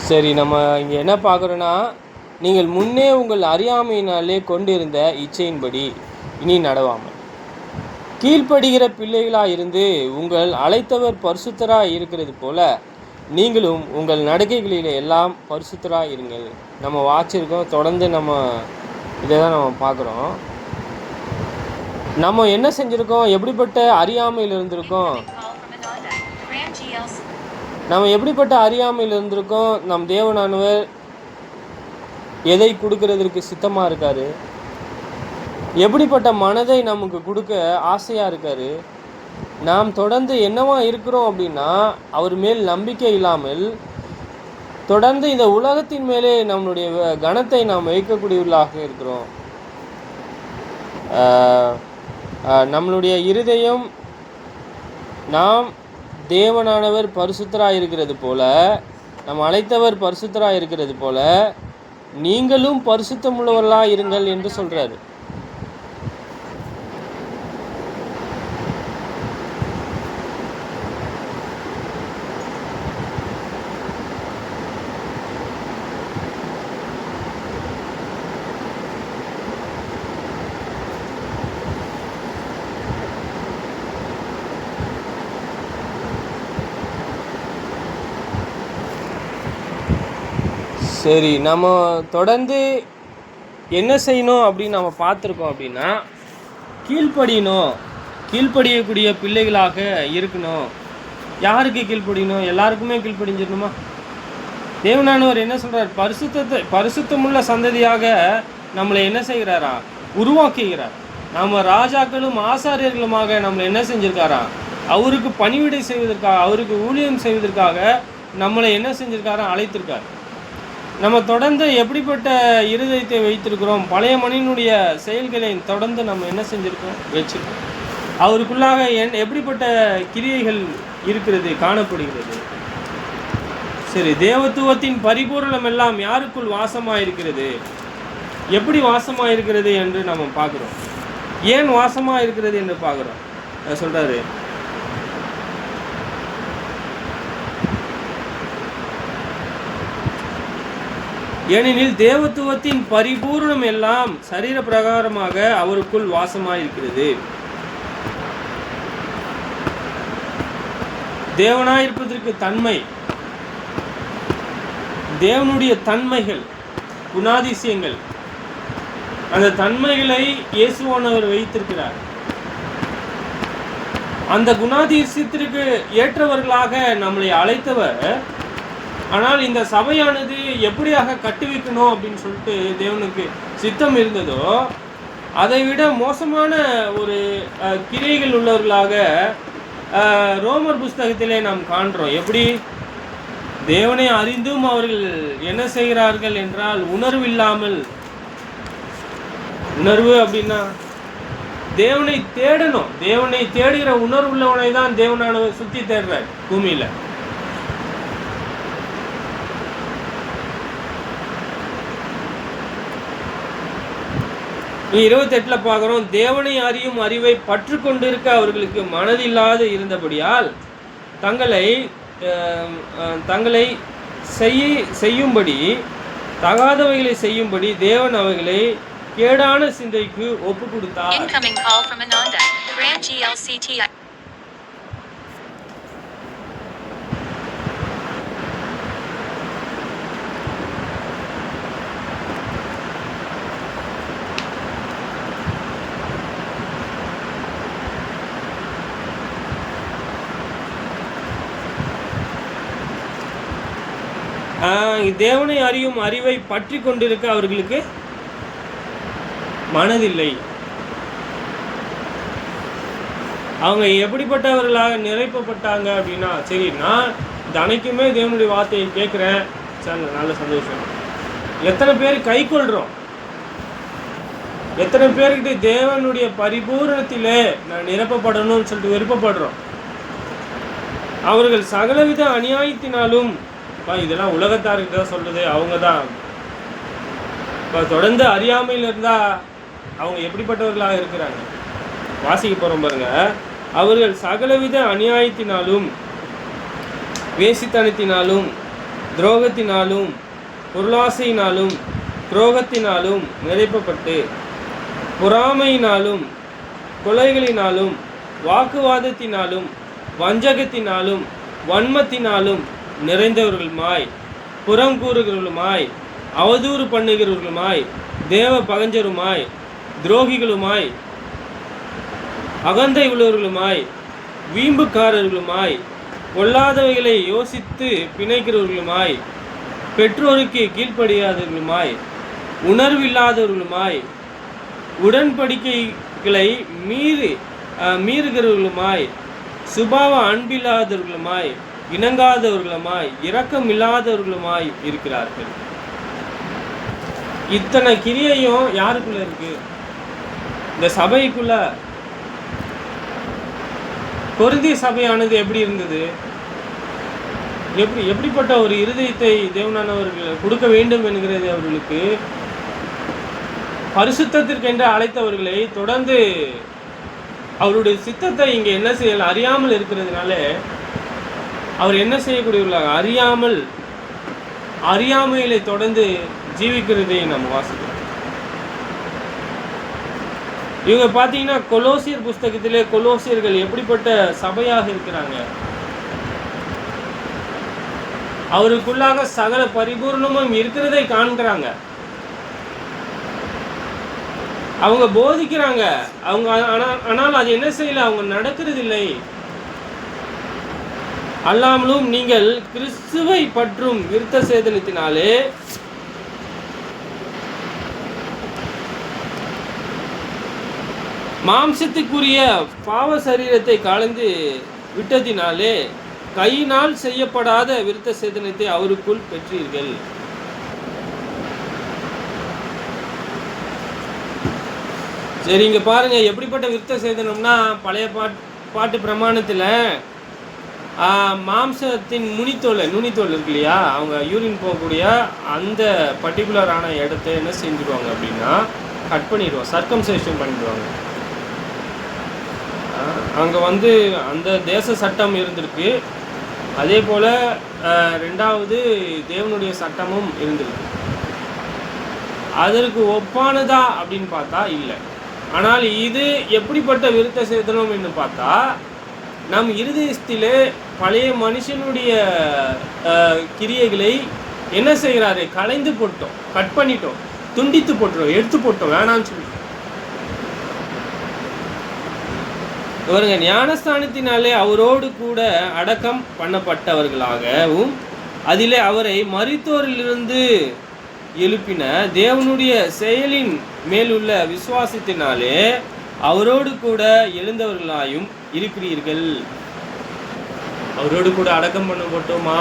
சரி, நம்ம இங்கே என்ன பார்க்குறோன்னா, நீங்கள் முன்னே உங்கள் அறியாமையினாலே கொண்டிருந்த இச்சையின்படி இனி நடவாமல் கீழ்ப்படுகிற பிள்ளைகளாக இருந்து உங்கள் அழைத்தவர் பரிசுத்தராக இருக்கிறது போல நீங்களும் உங்கள் நடக்கைகளில் எல்லாம் பரிசுத்தராக இருங்கள். நம்ம வாட்சிருக்கோம், தொடர்ந்து நம்ம இதை தான் நம்ம பார்க்குறோம். நம்ம என்ன செஞ்சுருக்கோம், எப்படிப்பட்ட அறியாமையில் இருந்திருக்கோம், நம்ம எப்படிப்பட்ட அறியாமையில் இருந்திருக்கோம். நம் தேவனானவர் எதை கொடுக்கறதற்கு சித்தமாக இருக்கார், எப்படிப்பட்ட மனதை நமக்கு கொடுக்க ஆசையாக இருக்கார். நாம் தொடர்ந்து என்னவா இருக்கிறோம் அப்படின்னா, அவர் மேல் நம்பிக்கை இல்லாமல் தொடர்ந்து இந்த உலகத்தின் மேலே நம்மளுடைய கனத்தை நாம் வைக்கக்கூடியவர்களாக இருக்கிறோம். நம்மளுடைய இருதயம் நாம் தேவனானவர் பரிசுத்தராக இருக்கிறது போல, நம் அழைத்தவர் பரிசுத்தராக இருக்கிறது போல நீங்களும் பரிசுத்தமுள்ளவர்களாக இருங்கள் என்று சொல்கிறாரு. சரி, நம்ம தொடர்ந்து என்ன செய்யணும் அப்படின்னு நம்ம பார்த்துருக்கோம் அப்படின்னா, கீழ்ப்படியக்கூடிய பிள்ளைகளாக இருக்கணும். யாருக்கு கீழ்ப்படியணும்? எல்லாருக்குமே கீழ்ப்படிஞ்சிடணுமா? தேவனானவர் என்ன சொல்கிறார்? பரிசுத்தமுள்ள சந்ததியாக நம்மளை என்ன செய்கிறாரா? உருவாக்குகிறார். நம்ம ராஜாக்களும் ஆசாரியர்களுமாக நம்மளை என்ன செஞ்சுருக்காரா? அவருக்கு பணிவிடை செய்வதற்காக, அவருக்கு ஊழியம் செய்வதற்காக நம்மளை என்ன செஞ்சுருக்காரா? அழைத்திருக்கார். நம்ம தொடர்ந்து எப்படிப்பட்ட இருதயத்தை வைத்திருக்கிறோம், பழைய மனிதனுடைய செயல்களை தொடர்ந்து நம்ம என்ன செஞ்சுருக்கோம், வச்சுருக்கோம். அவருக்குள்ளாக எப்படிப்பட்ட கிரியைகள் இருக்கிறது, காணப்படுகிறது. சரி, தேவத்துவத்தின் பரிபூரணம் எல்லாம் யாருக்குள் வாசமாக இருக்கிறது, எப்படி வாசமாக இருக்கிறது என்று நம்ம பார்க்குறோம். ஏன் வாசமாக இருக்கிறது என்று பார்க்குறோம். சொல்கிறாரு, ஏனெனில் தேவத்துவத்தின் பரிபூர்ணம் எல்லாம் சரீர பிரகாரமாக அவருக்குள் வாசமாயிருக்கிறது. தேவனாயிருப்பதற்கு தன்மை, தேவனுடைய தன்மைகள், குணாதிசயங்கள், அந்த தன்மைகளை இயேசுவானவர் வைத்திருக்கிறார். அந்த குணாதிசயத்திற்கு ஏற்றவர்களாக நம்மளை அழைத்தவர். ஆனால் இந்த சபையானது எப்படியாக கட்டுவிக்கணும் அப்படின்னு சொல்லிட்டு தேவனுக்கு சித்தம் இருந்ததோ அதை விட மோசமான ஒரு கிரியைகள் உள்ளவர்களாக ரோமர் புஸ்தகத்திலே நாம் காண்றோம். எப்படி தேவனை அறிந்தும் அவர்கள் என்ன செய்கிறார்கள் என்றால், உணர்வு இல்லாமல், உணர்வு அப்படின்னா தேவனை தேடணும், தேவனை தேடுகிற உணர்வு உள்ளவனை தான் தேவனானவர் சுற்றி தேடுறார் பூமியில. 28 பார்க்குறோம், தேவனை அறியும் அறிவை பற்று கொண்டிருக்க அவர்களுக்கு மனதில்லாது இருந்தபடியால் தங்களை செய்யும்படி, தகாதவைகளை செய்யும்படி தேவன் அவைகளை கேடான சிந்தைக்கு ஒப்பு கொடுத்தார். தேவனை அறியும் அறிவை பற்றி கொண்டிருக்க அவர்களுக்கு மனதில்லை. அவங்க எப்படிப்பட்டவர்களாக நிறைப்பப்பட்டாங்க அப்படின்னா, சரி நான் தினைக்குமே தேவனுடைய வார்த்தையை கேட்குறேன், சரி நல்ல சந்தோஷம். எத்தனை பேர் கை கொள்கிறோம், எத்தனை பேர்கிட்ட தேவனுடைய பரிபூரணத்திலே நான் நிரப்பப்படணும்னு சொல்லிட்டு விருப்பப்படுறோம். அவர்கள் சகலவித அநியாயத்தினாலும், இதெல்லாம் உலகத்தார்கிட்ட தான் சொல்றது, அவங்க தான் இப்போ தொடர்ந்து அறியாமையில் இருந்தால் அவங்க எப்படிப்பட்டவர்களாக இருக்கிறாங்க. வாசிக்க போகிறோம் பாருங்க. அவர்கள் சகலவித அநியாயத்தினாலும் வேசித்தனத்தினாலும் துரோகத்தினாலும் பொருளாசையினாலும் துரோகத்தினாலும் நிறைப்பப்பட்டு பொறாமையினாலும் கொலைகளினாலும் வாக்குவாதத்தினாலும் வஞ்சகத்தினாலும் வன்மத்தினாலும் நிறைந்தவர்களுமாய் புறம் கூறுகிறவர்களுமாய் அவதூறு பண்ணுகிறவர்களுமாய் தேவ பகஞ்சருமாய் துரோகிகளுமாய் அகந்தை உள்ளவர்களுமாய் வீம்புக்காரர்களுமாய் கொள்ளாதவைகளை யோசித்து பிணைக்கிறவர்களுமாய் பெற்றோருக்கு கீழ்ப்படியாதவர்களுமாய் உணர்வில்லாதவர்களுமாய் உடன்படிக்கைகளை மீறுகிறவர்களுமாய் சுபாவ அன்பில்லாதவர்களுமாய் இணங்காதவர்களுமாய் இரக்கம் இல்லாதவர்களுமாய் இருக்கிறார்கள். இத்தனை கிரியையும் யாருக்குள்ள இருக்கு? இந்த சபைக்குள்ள. கொரிந்திய சபையானது எப்படி இருந்தது? எப்படிப்பட்ட ஒரு இருதயத்தை தேவனானவர்கள் கொடுக்க வேண்டும் என்கிறது அவர்களுக்கு பரிசுத்தத்திற்கென்று அழைத்தவர்களை தொடர்ந்து அவருடைய சித்தத்தை இங்கே என்ன செய்யல அறியாமல் இருக்கிறதுனால அவர் என்ன செய்யக்கூடியவர்களாக அறியாமையிலே தொடர்ந்து ஜீவிக்கிறதை நம்ம வாசிக்கிறோம். இவங்க பார்த்தீங்கன்னா கொலோசியர் புஸ்தகத்திலே கொலோசியர்கள் எப்படிப்பட்ட சபையாக இருக்கிறாங்க. அவருக்குள்ளாக சகல பரிபூர்ணமும் இருக்கிறதை காண்கிறாங்க. அவங்க போதிக்கிறாங்க, அவங்க ஆனால் அது என்ன செய்யல, அவங்க நடக்கிறது இல்லை. அல்லாமலும் நீங்கள் கிறிஸ்துவை பற்றும் விருத்த சேதனத்தினாலே மாம்சத்துக்குரிய பாவ சரீரத்தை கலந்து விட்டதினாலே கையினால் செய்யப்படாத விருத்த சேதனத்தை அவருக்குள் பெற்றீர்கள். சரி, இங்க பாருங்க எப்படிப்பட்ட விருத்த சேதனம்னா, பழைய பாட்டு பிரமாணத்தில் மாம்சத்தின் நுனித்தோல் இருக்கு இல்லையா, அவங்க யூரின் போகக்கூடிய அந்த பர்டிகுலரான இடத்த என்ன செஞ்சுடுவாங்க அப்படின்னா கட் பண்ணிடுவாங்க, சர்க்கம்சேஷன் பண்ணிடுவாங்க. அங்கே அந்த தேச சட்டம் இருந்திருக்கு, அதே போல் ரெண்டாவது தேவனுடைய சட்டமும் இருந்திருக்கு. அதற்கு ஒப்பானதா அப்படின்னு பார்த்தா இல்லை. ஆனால் இது எப்படிப்பட்ட விருத்த சேதனம் என்று பார்த்தா, நம் இருதயத்திலே பழைய மனுஷனுடைய கிரியைகளை என்ன செய்கிறாரு, களைந்து போட்டோம், கட் பண்ணிட்டோம், துண்டித்து போட்டுறோம், எடுத்து போட்டோம், வேணான்னு சொல்லி. இவருங்க ஞானஸ்தானத்தினாலே அவரோடு கூட அடக்கம் பண்ணப்பட்டவர்களாகவும் அதிலே அவரை மரித்தோரிலிருந்து எழுப்பின தேவனுடைய செயலின் மேலுள்ள விசுவாசத்தினாலே அவரோடு கூட எழுந்தவர்களாயும் இருக்கிறீர்கள். அவரோடு கூட அடக்கம் பண்ண போட்டோமா,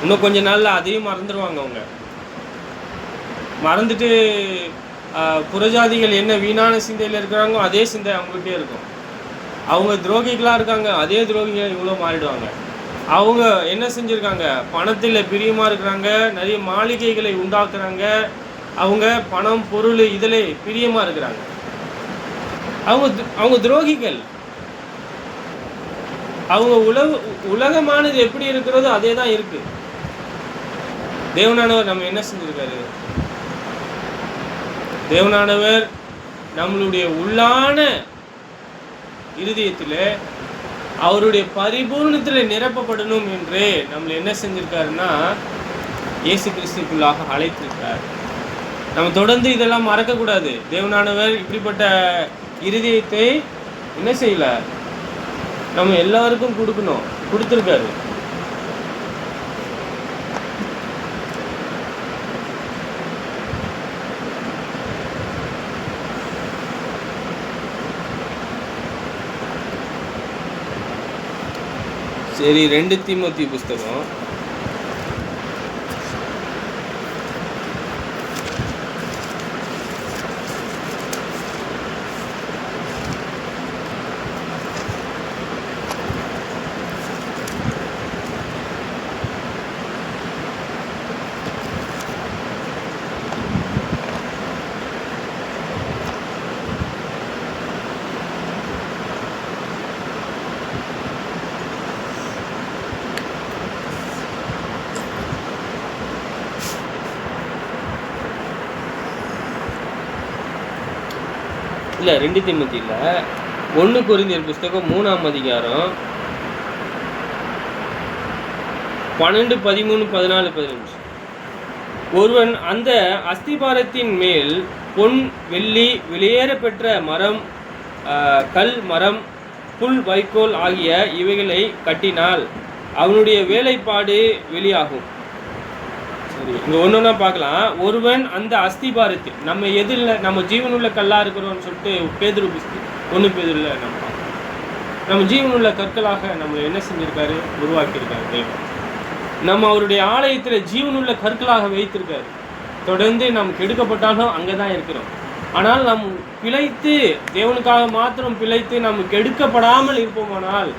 இன்னும் கொஞ்ச நாள்ல அதையும் மறந்துடுவாங்க. அவங்க மறந்துட்டு புறஜாதிகள் என்ன வீணான சிந்தையில் இருக்கிறாங்களோ அதே சிந்தை அவங்ககிட்டே இருக்கும். அவங்க துரோகிகளாக இருக்காங்க, அதே துரோகிகள் இவ்வளோ மாறிடுவாங்க. அவங்க என்ன செஞ்சுருக்காங்க, பணத்தில் பிரியமாக இருக்கிறாங்க, நிறைய மாளிகைகளை உண்டாக்குறாங்க, அவங்க பணம் பொருள் இதில் பிரியமாக இருக்கிறாங்க. அவங்க துரோகிகள். அவங்க உலகமானது எப்படி இருக்கிறதோ அதே தான் இருக்கு. தேவனானவர் நம்ம என்ன செஞ்சிருக்காரு, தேவனானவர் நம்மளுடைய உள்ளான இருதயத்தில் அவருடைய பரிபூர்ணத்தில் நிரப்பப்படணும் என்று நம்மளை என்ன செஞ்சிருக்காருன்னா இயேசு கிறிஸ்துக்குள்ளாக அழைத்திருக்கார். நம்ம தொடர்ந்து இதெல்லாம் மறக்கக்கூடாது. தேவனானவர் இப்படிப்பட்ட இருதயத்தை என்ன செய்யல, நம்ம எல்லாருக்கும் கொடுக்கணும், கொடுத்துருக்காரு. சரி, 2 தீமோத்தேயு புஸ்தகம் 2 இல்லை 2 தீமோத்தேயு இல்லை, 1 கொரிந்தியர் புஸ்தகம் 3ஆம் அதிகாரம் 12, 13, 14, 15. ஒருவன் அந்த அஸ்திபாரத்தின் மேல் பொன், வெள்ளி, வெளியேற பெற்ற மரம், கல், மரம், புல், வைக்கோல் ஆகிய இவைகளை கட்டினால் அவனுடைய வேலைப்பாடு வெளியாகும். சரி, இங்கே ஒன்றா பார்க்கலாம். ஒருவன் அந்த அஸ்திபாரத்தில், நம்ம எதில் நம்ம ஜீவனுள்ள கல்லாக இருக்கிறோம்னு சொல்லிட்டு பேதுரு 1 பேதுருல நம்ம ஜீவனுள்ள கற்களாக நம்ம என்ன செஞ்சுருக்காரு? உருவாக்கியிருக்காரு தேவன். நம்ம அவருடைய ஆலயத்தில் ஜீவனுள்ள கற்களாக வைத்திருக்காரு. தொடர்ந்து நாம் கெடுக்கப்பட்டாலும் அங்கே தான் இருக்கிறோம். ஆனால் நாம் பிழைத்து, தேவனுக்காக மாத்திரம் பிழைத்து நாம் கெடுக்கப்படாமல் இருப்போமானால்,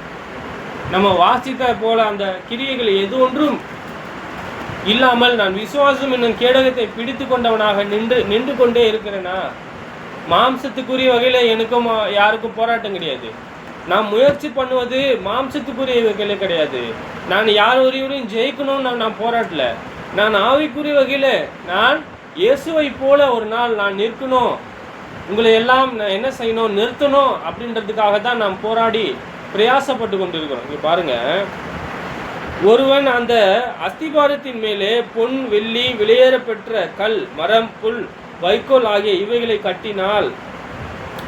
நம்ம வாசித்த போல அந்த கிரியைகள் எது ஒன்றும் இல்லாமல் நான் விசுவாசம் என்னும் கேடகத்தை பிடித்து கொண்டவனாக நின்று கொண்டே இருக்கிறேன்னா, மாம்சத்துக்குரிய வகையில் எனக்கும் யாருக்கும் போராட்டம் கிடையாது. நான் முயற்சி பண்ணுவது மாம்சத்துக்குரிய வகையில் கிடையாது. நான் யார் ஒருவரையும் ஜெயிக்கணும்னு நான் போராட்டல. நான் ஆவிக்குரிய வகையில் நான் இயேசுவை போல ஒரு நாள் நான் நிற்கணும், உங்களை எல்லாம் நான் என்ன செய்யணும், நிறுத்தணும் அப்படின்றதுக்காக தான் நாம் போராடி பிரயாசப்பட்டு கொண்டிருக்கிறோம். இங்கே பாருங்கள், ஒருவன் அந்த அஸ்திபாரத்தின் மேலே பொன், வெள்ளி, வெளியேற பெற்ற கல், மரம், புல், வைக்கோல் ஆகிய இவைகளை கட்டினால்,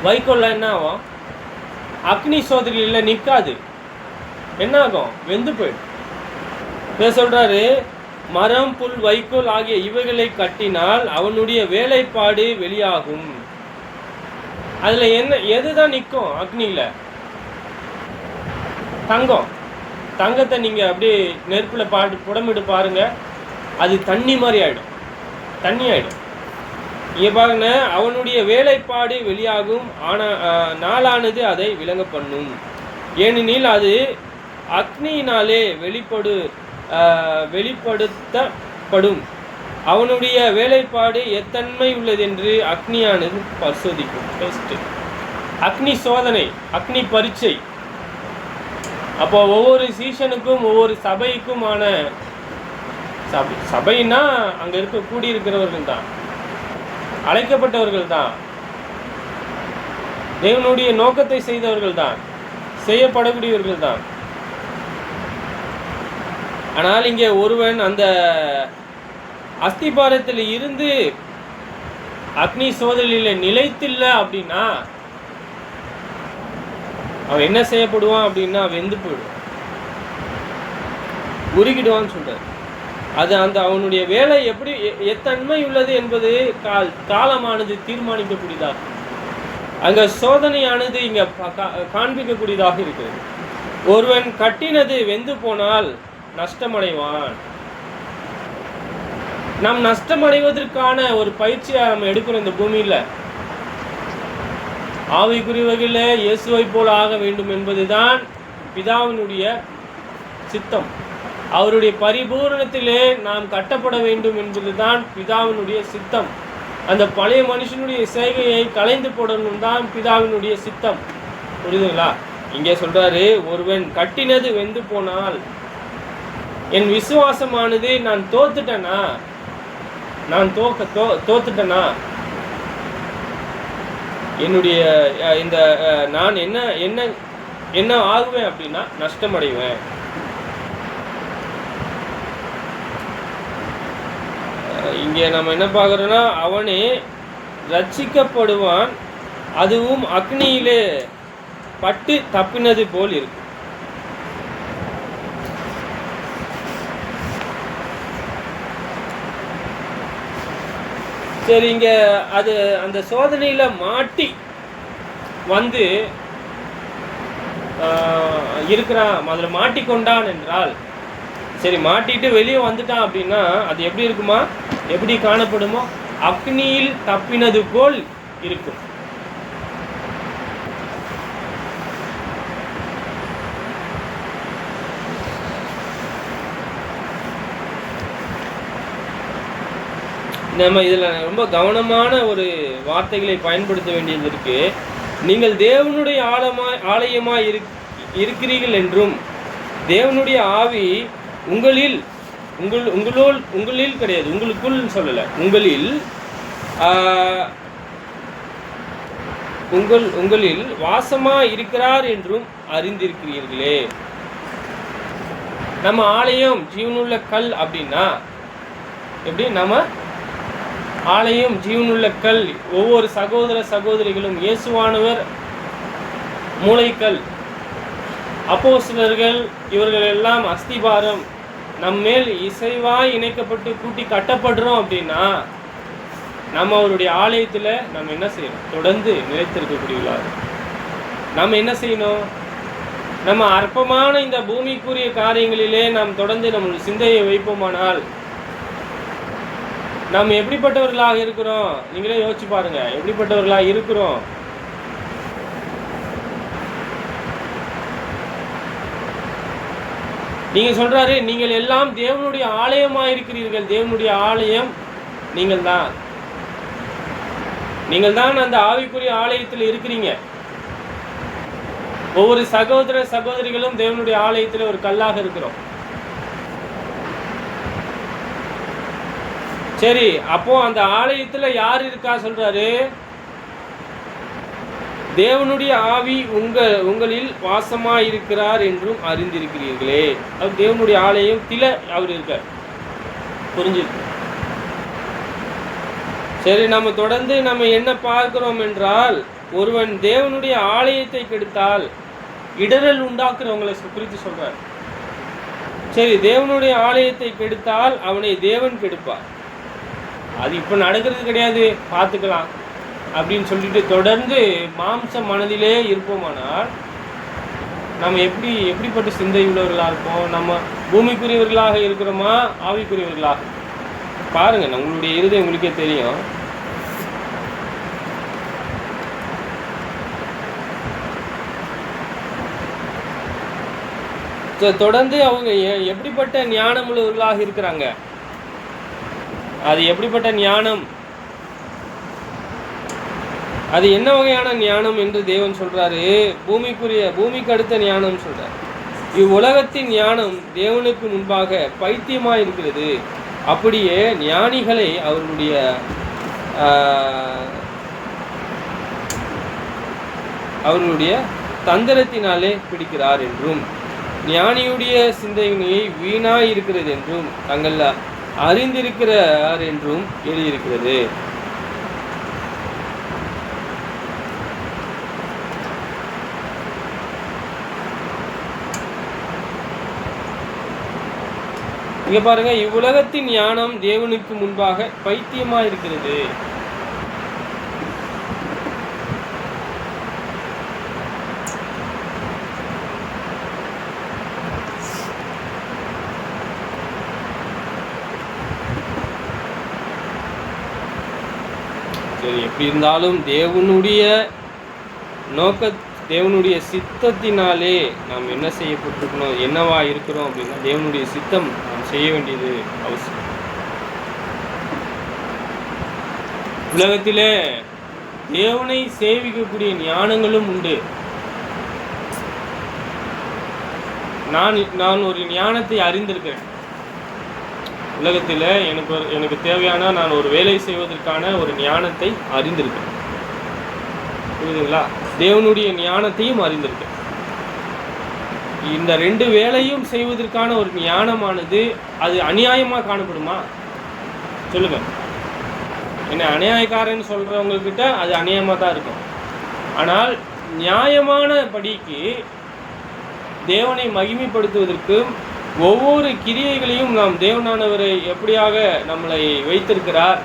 வைக்கோல்ல என்ன ஆகும்? அக்னி சோதனையில் நிற்காது. என்ன ஆகும்? வெந்து போயிடும். சொல்றாரு, மரம், புல், வைக்கோல் ஆகிய இவைகளை கட்டினால் அவனுடைய வேலைப்பாடு வெளியாகும். அதுல என்ன எதுதான் நிற்கும்? அக்னியில தங்கம். தங்கத்தை நீங்க அப்படியே நெருப்புல புடமிட்டு பாருங்க, அது தண்ணி மாதிரி ஆயிடும், தண்ணி ஆயிடும். இங்க பாருங்க, அவனுடைய வேலைப்பாடு வெளியாகும், நாளானது அதை விளங்க பண்ணும். ஏனெனில் அது அக்னியினாலே வெளிப்படுத்தப்படும். அவனுடைய வேலைப்பாடு எத்தன்மை உள்ளது என்று அக்னியானது பரிசோதிக்கும். அக்னி சோதனை, அக்னி பரீட்சை. அப்போ ஒவ்வொரு சீசனுக்கும் ஒவ்வொரு சபைக்குமான சபைன்னா அங்க இருக்க கூடியிருக்கிறவர்கள் தான், அழைக்கப்பட்டவர்கள் தான், தேவனுடைய நோக்கத்தை செய்தவர்கள் தான், செய்யப்படக்கூடியவர்கள் தான். ஆனால் இங்கே ஒருவன் அந்த அஸ்திபாரத்தில் இருந்து அக்னி சோதனையில நிலைத்தில்ல அப்படின்னா அவன் என்ன செய்யப்படுவான் அப்படின்னா வெந்து போயிடுவான், உருகிடுவான்னு சொல்றாரு. அது அந்த அவனுடைய வேலை எப்படி எத்தன்மை உள்ளது என்பது காலமானது தீர்மானிக்கக்கூடியதாக, அங்க சோதனையானது இங்க காண்பிக்கக்கூடியதாக இருக்கிறது. ஒருவன் கட்டினது வெந்து போனால் நஷ்டமடைவான். நாம் நஷ்டமடைவதற்கான ஒரு பயிற்சியை நம்ம எடுக்கிறோம் இந்த பூமியில. ஆவிக்குரிய வகையில் இயேசுவை போல ஆக வேண்டும் என்பதுதான் பிதாவினுடைய சித்தம். அவருடைய பரிபூரணத்திலே நாம் கட்டப்பட வேண்டும் என்பதுதான் பிதாவினுடைய சித்தம். அந்த பழைய மனுஷனுடைய செய்கையை கலைந்து போடணும் தான் பிதாவினுடைய சித்தம். புரியுதுங்களா? இங்கே சொல்றாரு, ஒருவன் கட்டினது வெந்து போனால், என் விசுவாசமானது நான் தோத்துட்டேனா, நான் தோத்துட்டேனா, என்னுடைய இந்த நான் என்ன என்ன என்ன ஆகுவேன் அப்படின்னா நஷ்டமடைவேன். இங்கே நம்ம என்ன பார்க்குறோன்னா, அவனே ரட்சிக்கப்படுவான், அதுவும் அக்னியிலே பட்டு தப்பினது போல் இருக்கு. சரி, இங்கே அது அந்த சோதனையில் மாட்டி வந்து இருக்கிறான், அதில் மாட்டிக்கொண்டான் என்றால், சரி மாட்டிட்டு வெளியே வந்துட்டான் அப்படின்னா அது எப்படி இருக்குமா, எப்படி காணப்படுமோ? அக்னியில் தப்பினது போல் இருக்கும். நம்ம இதில் ரொம்ப கவனமான ஒரு வார்த்தைகளை பயன்படுத்த வேண்டியது இருக்கு. நீங்கள் தேவனுடைய ஆலயமாய் இருக்கிறீர்கள் என்றும், தேவனுடைய ஆவி உங்களில் கிடையாது, உங்களுக்குள் சொல்லலை, உங்களில் உங்களில் வாசமா இருக்கிறார் என்றும் அறிந்திருக்கிறீர்களே. நம்ம ஆலயம் ஜீவனுள்ள கல் அப்படின்னா எப்படி? நம்ம ஆலயம் ஜீவனுள்ள கல். ஒவ்வொரு சகோதர சகோதரிகளும் இயேசுவானவர் மூளைக்கல், அப்போஸ்தலர்கள் இவர்கள் எல்லாம் அஸ்திபாரம். நம்மேல் இசைவாய் இணைக்கப்பட்டு கூட்டி கட்டப்படுறோம் அப்படின்னா நம்ம அவருடைய ஆலயத்தில் நம்ம என்ன செய்யணும்? தொடர்ந்து நிலைத்திருக்கக்கூடியவர்களாக நம்ம என்ன செய்யணும்? நம்ம அற்பமான இந்த பூமிக்குரிய காரியங்களிலே நாம் தொடர்ந்து நம்மளுடைய சிந்தையை வைப்போமானால் நாம் எப்படிப்பட்டவர்களாக இருக்கிறோம்? நீங்களே யோசிச்சு பாருங்க, எப்படிப்பட்டவர்களாக இருக்கிறோம்? நீங்க சொல்றாரு, நீங்கள் எல்லாம் தேவனுடைய ஆலயமாக இருக்கிறீர்கள். தேவனுடைய ஆலயம் நீங்கள் தான். நீங்கள் தான் அந்த ஆவிக்குரிய ஆலயத்தில் இருக்கிறீங்க. ஒவ்வொரு சகோதர சகோதரிகளும் தேவனுடைய ஆலயத்தில் ஒரு கல்லாக இருக்கிறோம். சரி, அப்போ அந்த ஆலயத்தில் யார் இருக்கா சொல்றாரு? தேவனுடைய ஆவி உங்களில் வாசமாயிருக்கிறார் என்றும் அறிந்திருக்கிறீர்களே. அது தேவனுடைய ஆலயத்தில் அவர் இருக்கார். புரிஞ்சிருக்கு? சரி, நம்ம தொடர்ந்து நம்ம என்ன பார்க்கிறோம் என்றால், ஒருவன் தேவனுடைய ஆலயத்தை கெடுத்தால் இடரல் உண்டாக்குறவங்களை குறித்து சொல்றார். சரி, தேவனுடைய ஆலயத்தை கெடுத்தால் அவனை தேவன் கெடுப்பார். அது இப்போ நடக்கிறது கிடையாது, பார்த்துக்கலாம் அப்படின்னு சொல்லிட்டு தொடர்ந்து மாம்ச மனதிலே இருப்போமானால் நம்ம எப்படிப்பட்ட சிந்தை உள்ளவர்களாக இருப்போம்? நம்ம பூமிக்குரியவர்களாக இருக்கிறோமா, ஆவிக்குரியவர்களாக? பாருங்க, உங்களுடைய இருதயம் உங்களுக்கே தெரியும். தொடர்ந்து அவங்க எப்படிப்பட்ட ஞானம் உள்ளவர்களாக இருக்கிறாங்க? அது எப்படிப்பட்ட ஞானம்? அது என்ன வகையான ஞானம் என்று தேவன் சொல்றாரு? பூமிக்கு அடுத்த ஞானம் சொல்றார். இவ்வுலகத்தின் ஞானம் தேவனுக்கு முன்பாக பைத்தியமாக இருக்கிறது. அப்படியே ஞானிகளை அவர்களுடைய தந்திரத்தினாலே பிடிக்கிறார் என்றும், ஞானியுடைய சிந்தனையை வீணாய் இருக்கிறது என்றும் தங்கள் அறிந்திருக்கிறார் என்றும் எழுதியிருக்கிறது. இங்க பாருங்க, இவ்வுலகத்தின் ஞானம் தேவனுக்கு முன்பாக பைத்தியமா இருக்கிறது. சரி, எப்படி இருந்தாலும் தேவனுடைய சித்தத்தினாலே நாம் என்ன செய்யப்பட்டிருக்கணும், என்னவா இருக்கிறோம் அப்படின்னா தேவனுடைய சித்தம் நாம் செய்ய வேண்டியது அவசியம். உலகத்திலே தேவனை சேவிக்கக்கூடிய ஞானங்களும் உண்டு. நான் ஒரு ஞானத்தை அறிந்திருக்கிறேன். உலகத்தில் எனக்கு தேவையான நான் ஒரு வேலை செய்வதற்கான ஒரு ஞானத்தை அறிந்திருக்கிறேன். புரியுதுங்களா? தேவனுடைய ஞானத்தையும் அறிந்திருக்கேன். இந்த ரெண்டு வேலையும் செய்வதற்கான ஒரு ஞானமானது அது அநியாயமாக காணப்படுமா? சொல்லுங்க. என்ன அநியாயக்காரன்னு சொல்றவங்கக்கிட்ட அது அநியாயமாக தான் இருக்கும். ஆனால் நியாயமான படிக்கு தேவனை மகிமைப்படுத்துவதற்கும் ஒவ்வொரு கிரியைகளையும் நாம் தேவனானவரை எப்படியாக நம்மளை வைத்திருக்கிறார்.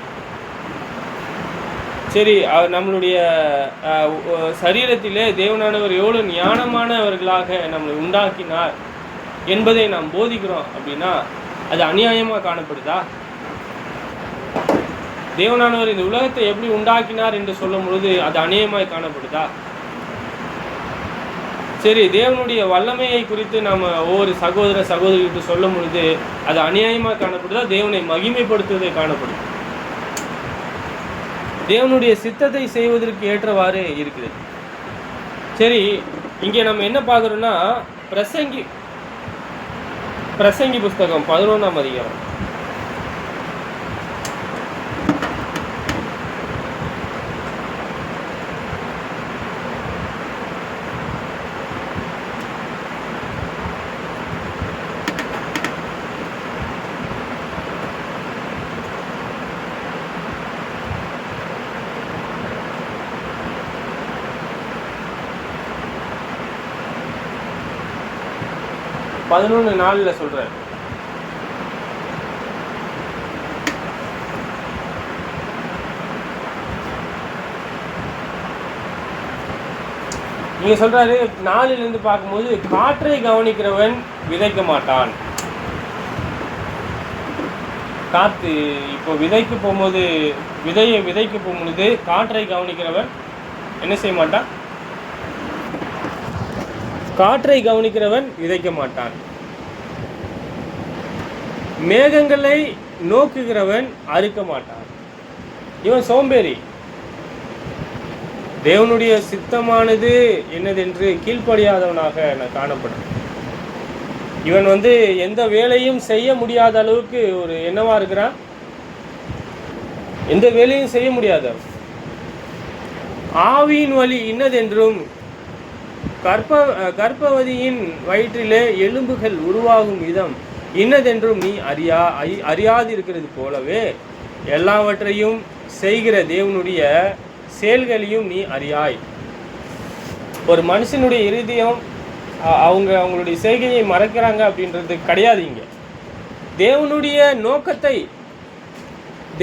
சரி, நம்மளுடைய சரீரத்திலே தேவனானவர் எவ்வளோ ஞானமானவர்களாக நம்மளை உண்டாக்கினார் என்பதை நாம் போதிக்கிறோம் அப்படின்னா அது அநியாயமாக காணப்படுதா? தேவனானவர் இந்த உலகத்தை எப்படி உண்டாக்கினார் என்று சொல்லும் பொழுது அது அநியாயமாய் காணப்படுதா? சரி, தேவனுடைய வல்லமையை குறித்து நாம் ஒவ்வொரு சகோதர சகோதரிகிட்ட சொல்லும் பொழுது அது அநியாயமாக காணப்படுதா? தேவனை மகிமைப்படுத்துவதை காணப்படுது. தேவனுடைய சித்தத்தை செய்வதற்கு ஏற்றவாறு இருக்கிறது. சரி, இங்கே நம்ம என்ன பார்க்குறோம்னா பிரசங்கி புஸ்தகம் 11ஆம் அதிகாரம். 11:4 சொல்றாரு. நீங்க சொல்றாரு 4 பார்க்கும்போது, காற்றை கவனிக்கிறவன் விதைக்க மாட்டான். காற்று இப்போ விதைக்கு போகும்போது, விதையை விதைக்க போகும்போது காற்றை கவனிக்கிறவன் என்ன செய்ய மாட்டான்? காற்றை கவனிக்கிறவன் விதைக்க மாட்டான். மேகங்களை நோக்குகிறவன் அறுக்க மாட்டான். இவன் சோம்பேறி. தேவனுடைய சித்தமானது என்னதென்று கீழ்ப்படியாதவனாக நான் காணப்படும். இவன் எந்த வேலையும் செய்ய முடியாத அளவுக்கு ஒரு என்னவா இருக்கிறான்? எந்த வேலையும் செய்ய முடியாத. ஆவியின் வழி இன்னதென்றும் கர்ப்பவதியின் வயிற்றிலே எலும்புகள் உருவாகும் விதம் இன்னதென்றும் நீ அறியாதிருக்கிறது போலவே எல்லாவற்றையும் செய்கிற தேவனுடைய செயல்களையும் நீ அறியாய். ஒரு மனுஷனுடைய இருதயம் அவங்களுடைய செய்கையை மறக்கிறாங்க அப்படின்றது கிடையாது. இங்க தேவனுடைய நோக்கத்தை,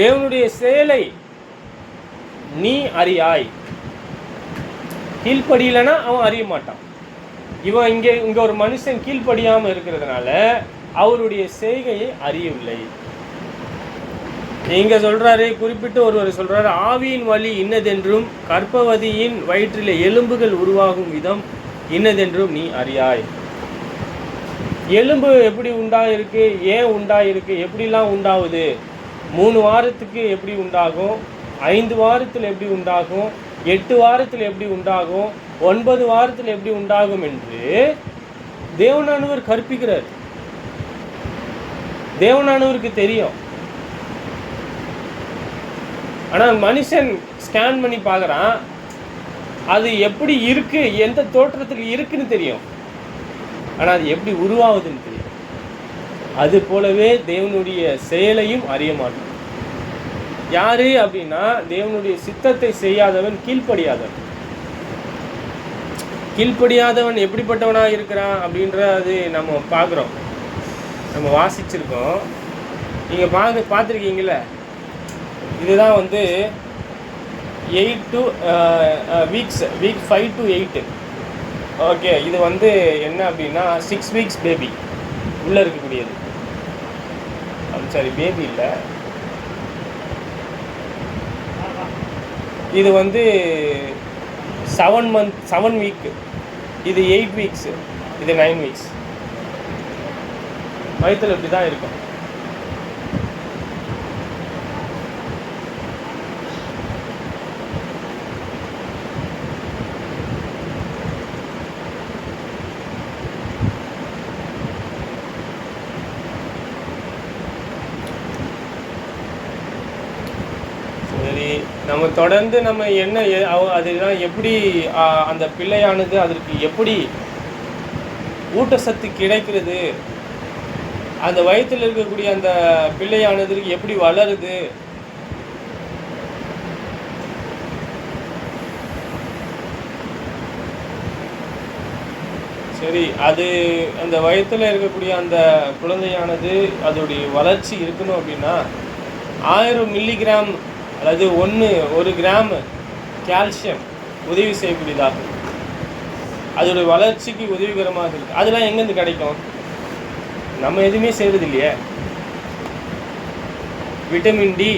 தேவனுடைய செயலை நீ அறியாய். கீழ்ப்படியலைன்னா அவன் அறிய மாட்டான். இவன் இங்க ஒரு மனுஷன் கீழ்ப்படியாம இருக்கிறதுனால அவருடைய செய்கையை அறியவில்லை. இங்க சொல்றாரு, குறிப்பிட்டு ஒருவர் சொல்றாரு, ஆவியின் வழி இன்னதென்றும் கர்ப்பவதியின் வயிற்றிலே எலும்புகள் உருவாகும் விதம் இன்னதென்றும் நீ அறியாய். எலும்பு எப்படி உண்டாயிருக்கு, ஏன் உண்டாயிருக்கு, எப்படிலாம் உண்டாகுது, 3 வாரத்துக்கு எப்படி உண்டாகும், 5 வாரத்தில் எப்படி உண்டாகும், 8 வாரத்தில் எப்படி உண்டாகும், 9 வாரத்தில் எப்படி உண்டாகும் என்று தேவனானவர் கற்பிக்கிறார். தேவனானவருக்கு தெரியும். ஆனால் மனுஷன் ஸ்கேன் பண்ணி பார்க்குறான், அது எப்படி இருக்கு, எந்த தோற்றத்துக்கு இருக்குன்னு தெரியும், ஆனால் அது எப்படி உருவாகுதுன்னு தெரியும். அது போலவே தேவனுடைய செயலையும் அறிய மாட்டான். யாரு அப்படின்னா, தேவனுடைய சித்தத்தை செய்யாதவன் கீழ்ப்படியாதவன். கீழ்ப்படியாதவன் எப்படிப்பட்டவனாக இருக்கிறான் அப்படின்றது நம்ம பார்க்குறோம், நம்ம வாசிச்சிருக்கோம். நீங்கள் பார்த்துருக்கீங்கள. இதுதான் 8 to வீக் 5 to 8. ஓகே, இது என்ன அப்படின்னா 6 weeks பேபி உள்ளே இருக்கக்கூடியது. சாரி, பேபி இல்லை, இது 7 week, இது 8 weeks, இது 9 weeks. வயிற்றில் இப்படி தான் இருக்கும். நம்ம தொடர்ந்து நம்ம என்ன அதுதான் எப்படி அந்த பிள்ளையானது அதற்கு எப்படி ஊட்டச்சத்து கிடைக்கிறது, அந்த வயிற்றில் இருக்கக்கூடிய அந்த பிள்ளையானதுக்கு எப்படி வளருது, சரி, அது அந்த வயிற்றில் இருக்கக்கூடிய அந்த குழந்தையானது அதோடைய வளர்ச்சி இருக்கணும் அப்படின்னா 1000 மில்லிகிராம் அல்லது 1 கிராம் கால்சியம் உதவி செய்யக்கூடியதாகும். அதோடைய வளர்ச்சிக்கு உதவிகரமாக இருக்குது. அதெல்லாம் எங்கேருந்து கிடைக்கும்? நம்ம எதுவுமே செய்கிறது இல்லையே. விட்டமின் டி,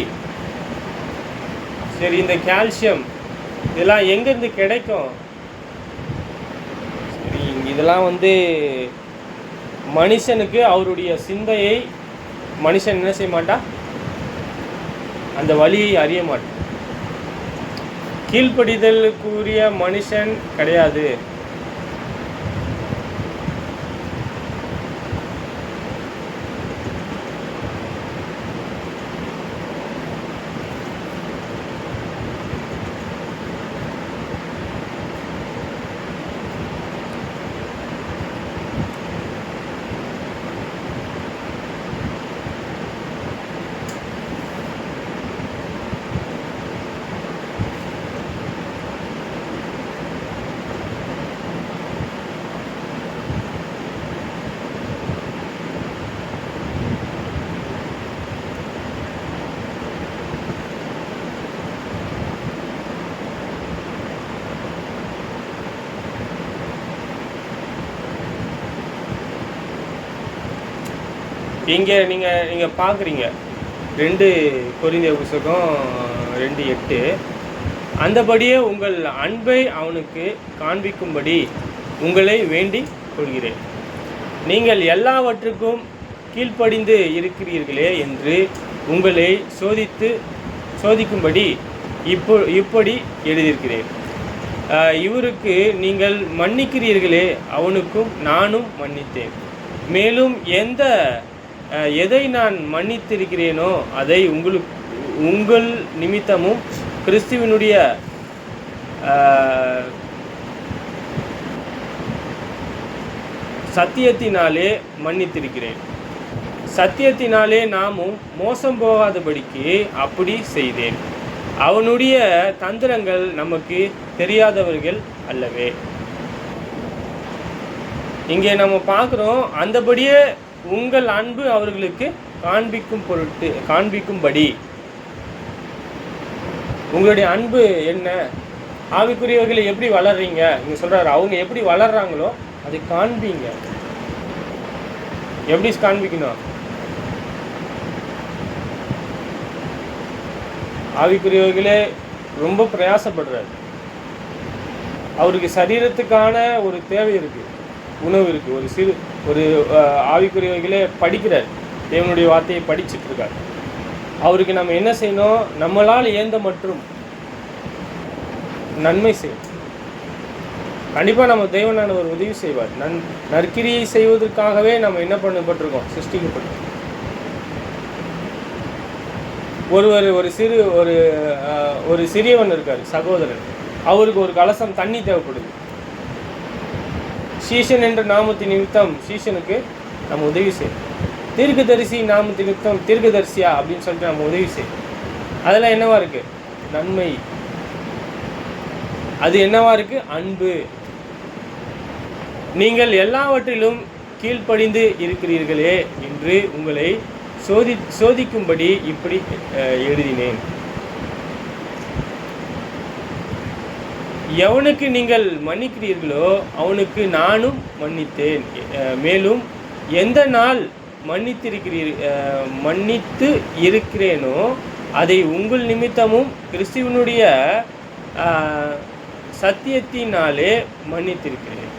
சரி, இந்த கால்சியம் இதெல்லாம் எங்கேருந்து கிடைக்கும்? சரி, இதெல்லாம் மனுஷனுக்கு அவருடைய சிந்தையை மனுஷன் என்ன செய்ய மாட்டான், அந்த வழியை அறிய மாட்டான். கீழ்ப்படிதலுக்குரிய மனுஷன் கிடையாது. இங்கே நீங்கள் பார்க்குறீங்க 2 கொரிந்தியர் புத்தகம் 2:8, அந்தபடியே உங்கள் அன்பை அவனுக்கு காண்பிக்கும்படி உங்களை வேண்டிக் கொள்கிறேன். நீங்கள் எல்லாவற்றுக்கும் கீழ்ப்படிந்து இருக்கிறீர்களே என்று உங்களை சோதிக்கும்படி இப்படி எழுதியிருக்கிறேன். இவருக்கு நீங்கள் மன்னிக்கிறீர்களே அவனுக்கும் நானும் மன்னித்தேன். மேலும் எதை நான் மன்னித்திருக்கிறேனோ அதை உங்கள் நிமித்தமும் கிறிஸ்துவினுடைய சத்தியத்தினாலே மன்னித்திருக்கிறேன். சத்தியத்தினாலே நாமும் மோசம் போகாதபடிக்கு அப்படி செய்தேன். அவனுடைய தந்திரங்கள் நமக்கு தெரியாதவர்கள் அல்லவே. இங்கே நம்ம பார்க்குறோம், அந்தபடியே உங்கள் அன்பு அவர்களுக்கு காண்பிக்கும்படி. உங்களுடைய அன்பு என்ன? ஆவிக்குரியவர்களை எப்படி வளர்றீங்க? இங்கே சொல்கிறாரு, அவங்க எப்படி வளர்றாங்களோ அதை காண்பீங்க. எப்படி காண்பிக்கணும்? ஆவிக்குரியவர்களே ரொம்ப பிரயாசப்படுறாரு. அவருக்கு சரீரத்துக்கான ஒரு தேவை இருக்குது, உணவு இருக்குது. ஒரு ஆவிக்குரியவர்களே படிக்கிறார், தேவனுடைய வார்த்தையை படிச்சுட்டு இருக்கார். அவருக்கு நம்ம என்ன செய்யணும்? நம்மளால் இயந்த மற்றும் நன்மை செய்யணும். கண்டிப்பாக நம்ம தேவனானவர் உதவி செய்வார். நற்கிரியை செய்வதற்காகவே நம்ம என்ன பண்ணப்பட்டிருக்கோம்? சிருஷ்டிக்கப்பட்டிருக்கோம். ஒரு சிறியவன் இருக்கார், சகோதரன். அவருக்கு ஒரு கலசம் தண்ணி தேவைப்படுது. சீஷன் என்ற நாமத்தின் நிமித்தம் சீஷனுக்கு நம்ம உதவி செய்யணும். தீர்க்கதரிசி நாமத்தின் நிமித்தம் தீர்க்கதரிசியா அப்படின்னு சொல்லிட்டு நம்ம உதவி செய்யணும். அதெல்லாம் என்னவா இருக்கு? நன்மை. அது என்னவா இருக்கு? அன்பு. நீங்கள் எல்லாவற்றிலும் கீழ்ப்படிந்து இருக்கிறீர்களே என்று உங்களை சோதிக்கும்படி இப்படி எழுதினேன். எவனுக்கு நீங்கள் மன்னிக்கிறீர்களோ அவனுக்கு நானும் மன்னித்தேன். மேலும் எந்த நாள் மன்னித்து இருக்கிறேனோ அதை உங்கள் நிமித்தமும் கிறிஸ்துவனுடைய சத்தியத்தினாலே மன்னித்திருக்கிறேன்.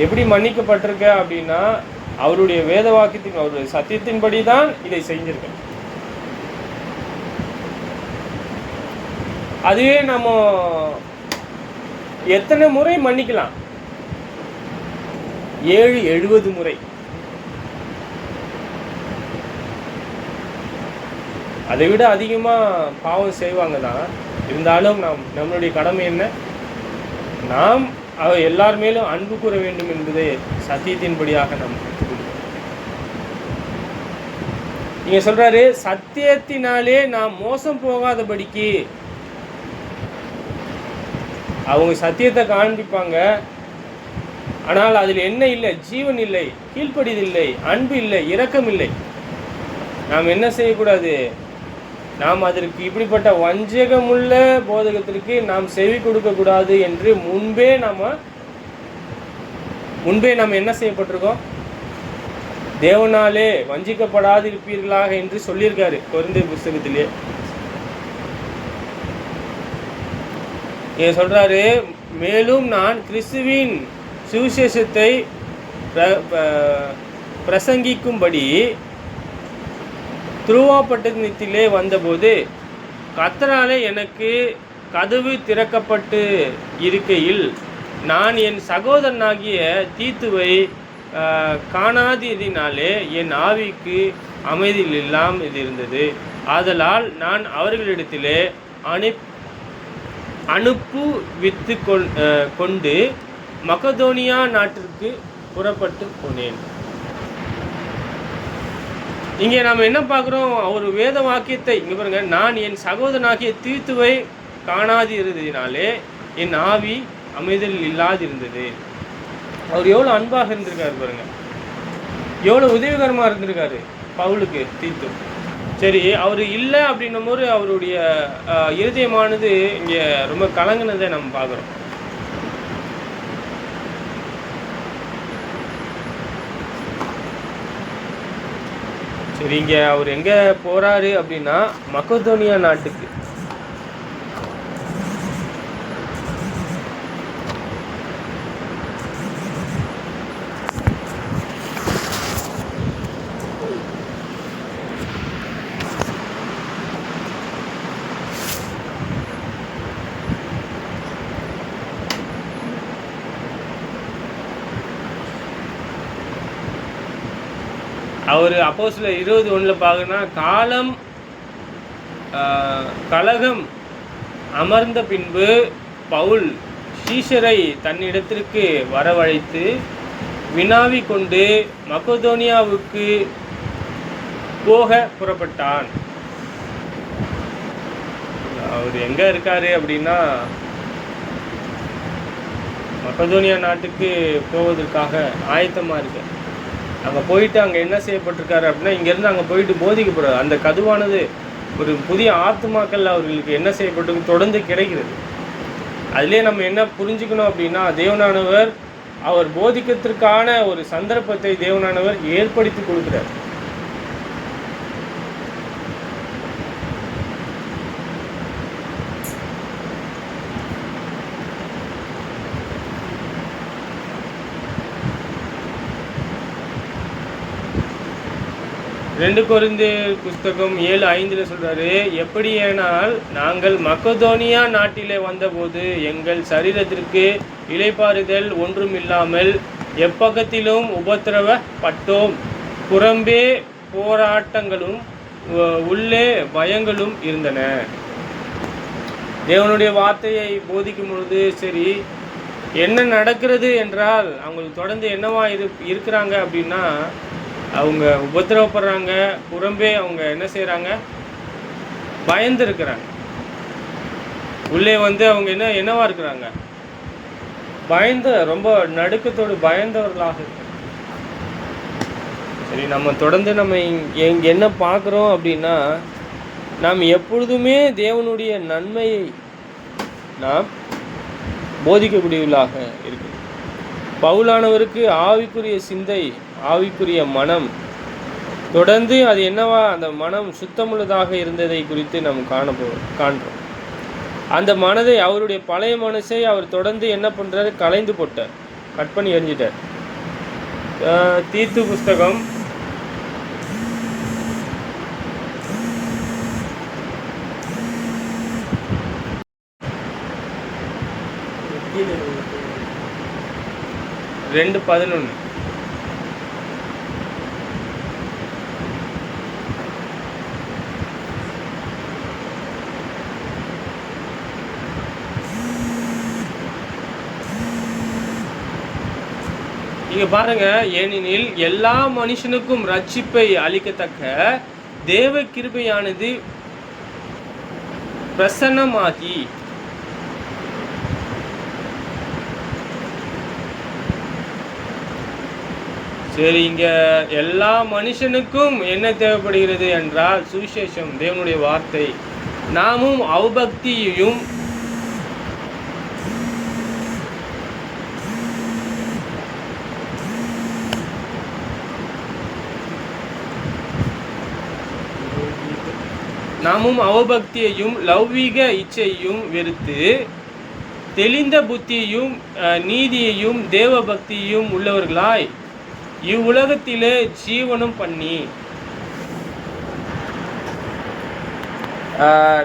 எப்படி மன்னிக்கப்பட்டிருக்க அப்படின்னா, அவருடைய வேத வாக்கியத்தின், அவருடைய சத்தியத்தின்படி தான் இதை செஞ்சிருக்க. அதுவே நம்ம எத்தனை முறை மன்னிக்கலாம்? 70 முறை. அதை விட அதிகமாக பாவம் செய்வாங்க தான். இருந்தாலும் நம்மளுடைய கடமை என்ன? நாம் எல்லார் மேலும் அன்பு கூற வேண்டும் என்பதே சத்தியத்தின்படியாக நாம் நீங்க சொல்றாரு, சத்தியத்தினாலே நாம் மோசம் போகாதபடிக்கு. அவங்க சத்தியத்தை காண்பிப்பாங்க, ஆனால் அதில் என்ன இல்லை? ஜீவன் இல்லை, கீழ்ப்படிதில்லை, அன்பு இல்லை, இரக்கம் இல்லை. நாம் என்ன செய்யக்கூடாது? நாம் அதற்கு இப்படிப்பட்ட வஞ்சகமுள்ள போதகத்திற்கு நாம் செவி கொடுக்கக்கூடாது என்று முன்பே நம்ம என்ன செய்யப்பட்டிருக்கோம்? தேவனாலே வஞ்சிக்கப்படாது இருப்பீர்களாக என்று சொல்லியிருக்காரு கொரிந்தியர் புத்தகத்திலே. சொல்றாரு, மேலும் நான் கிறிஸ்துவின் சுவிசேஷத்தை பிரசங்கிக்கும்படி துருவாப்பட்டணத்திலே வந்தபோது கர்த்தராலே எனக்கு கதவு திறக்கப்பட்டு இருக்கையில் நான் என் சகோதரனாகிய தீத்துவை காணாததினாலே என் ஆவிக்கு அமைதி இல்லாமல் இருந்தது. ஆதலால் நான் அவர்களிடத்திலே அனுப்புவித்து கொண்டு மக்கதோனியா நாட்டிற்கு புறப்பட்டு போனேன். இங்கே நாம் என்ன பார்க்குறோம்? ஒரு வேத வாக்கியத்தை இங்கே பாருங்க, நான் என் சகோதரனாகிய தீத்துவை காணாதிருந்ததினாலே என் ஆவி அமைதல் இல்லாதிருந்தது. அவர் எவ்வளோ அன்பாக இருந்திருக்காரு பாருங்க, எவ்வளோ உதவிகரமாக இருந்திருக்காரு பவுலுக்கு தீத்து. சரி, அவர் இல்லை அப்படின்னும் போது அவருடைய இருதயமானது இங்கே ரொம்ப கலங்கினதை நம்ம பார்க்குறோம். சரிங்க, அவர் எங்கே போகிறாரு அப்படின்னா மக்கதோனியா நாட்டுக்கு. அவர் அப்போஸ்தலர் 20:1 பார்க்கணும்னா, காலம் கலகம் அமர்ந்த பின்பு பவுல் சீஷரை தன்னிடத்திற்கு வரவழைத்து வினாவி கொண்டு மக்கதோனியாவுக்கு போக புறப்பட்டான். அவர் எங்கே இருக்காரு அப்படின்னா மக்கதோனியா நாட்டுக்கு போவதற்காக ஆயத்தமாக இருக்கு. அங்கே போயிட்டு அங்கே என்ன செய்யப்பட்டிருக்காரு அப்படின்னா, இங்கேருந்து அங்கே போயிட்டு போதிக்கப்படுறாரு. அந்த கதுவானது ஒரு புதிய ஆத்மாக்கள் அவர்களுக்கு என்ன செய்யப்பட்டு தொடர்ந்து கிடைக்கிறது. அதிலே நம்ம என்ன புரிஞ்சுக்கணும் அப்படின்னா, தேவனானவர் அவர் போதிக்கிறதுக்கான ஒரு சந்தர்ப்பத்தை தேவனானவர் ஏற்படுத்தி கொடுக்குறார். ரெண்டு கொரிந்தியர் புஸ்தகம் 7:5 சொல்றாரு, எப்படியேனால் நாங்கள் மக்கதோனியா நாட்டிலே வந்தபோது எங்கள் சரீரத்திற்கு இளைப்பாறுதல் ஒன்றும் இல்லாமல் எப்பக்கத்திலும் உபத்திரவப்பட்டோம். புறம்பே போராட்டங்களும் உள்ளே பயங்களும் இருந்தன. தேவனுடைய வார்த்தையை போதிக்கும் பொழுது சரி, என்ன நடக்கிறது என்றால் அவங்களுக்கு தொடர்ந்து என்னவா இருக்கிறாங்க அப்படின்னா, அவங்க உபத்திரவப்படுறாங்க. புறம்பே அவங்க என்ன செய்கிறாங்க, பயந்து இருக்கிறாங்க. உள்ளே அவங்க என்னவா இருக்கிறாங்க, பயந்து, ரொம்ப நடுக்கத்தோடு பயந்தவர்களாக இருக்கு. சரி, நம்ம தொடர்ந்து நம்ம இங்கே என்ன பார்க்குறோம் அப்படின்னா, நாம் எப்பொழுதுமே தேவனுடைய நன்மையை நாம் போதிக்கக்கூடியவர்களாக இருக்கு. பவுலானவருக்கு ஆவிக்குரிய சிந்தை, ஆவிக்குரிய மனம் தொடர்ந்து அது என்னவா, அந்த மனம் சுத்தமுள்ளதாக இருந்ததை குறித்து நாம் காண்றோம். அந்த மனதை, அவருடைய பழைய மனசை அவர் தொடர்ந்து என்ன பண்ணுறாரு, கலைந்து போட்டார், கட் பண்ணி எறிஞ்சிட்டார். தீத்து புஸ்தகம் 2:11. இங்க பாருங்க, ஏனெனில் எல்லா மனுஷனுக்கும் ரட்சிப்பை அளிக்கத்தக்க தேவ கிருபையானது பிரசன்னமாகி, சரி, இங்க எல்லா மனுஷனுக்கும் என்ன தேவைப்படுகிறது என்றால் சுவிசேஷம், தேவனுடைய வார்த்தை. நாமும் அவபக்தியையும் லௌவீக இச்சையும் வெறுத்து தெளிந்த புத்தியையும் நீதியையும் தேவ பக்தியையும் உள்ளவர்களாய் இவ்வுலகத்திலே ஜீவனம் பண்ணி.